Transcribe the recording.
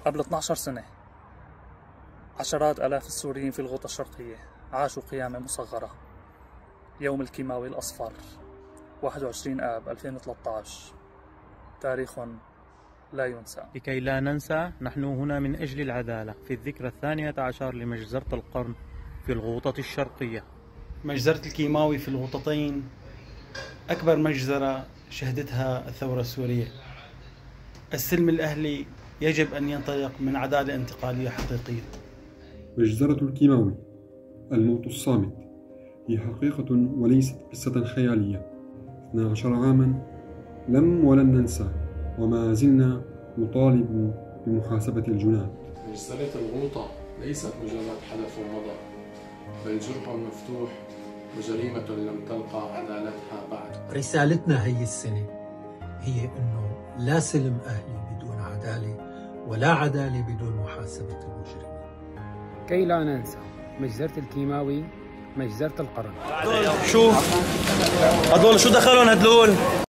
قبل 12 سنة عشرات آلاف السوريين في الغوطة الشرقية عاشوا قيامة مصغرة. يوم الكيماوي الأصفر 21 آب 2013 تاريخ لا ينسى. لكي لا ننسى، نحن هنا من أجل العدالة في الذكرى 12 لمجزرة القرن في الغوطة الشرقية. مجزرة الكيماوي في الغوطتين أكبر مجزرة شهدتها الثورة السورية. السلم الأهلي يجب أن ينطلق من عدالة انتقالية حقيقية. مجزرة الكيماوي، الموت الصامت، هي حقيقة وليست قصة خيالية. 12 عاما لم ولن ننسى، وما زلنا نطالب بمحاسبة الجنات. مجزرة الغوطة ليست مجرد حدث مضى، بل جرح مفتوح وجريمة لم تلقى عدالتها بعد. رسالتنا هي السنة هي إنه لا سلم أهلي بدون عدالة، ولا عدالة بدون محاسبة المجرمين. كي لا ننسى، مجزرة الكيماوي مجزرة القرن. هدول شو دخلهم هدول؟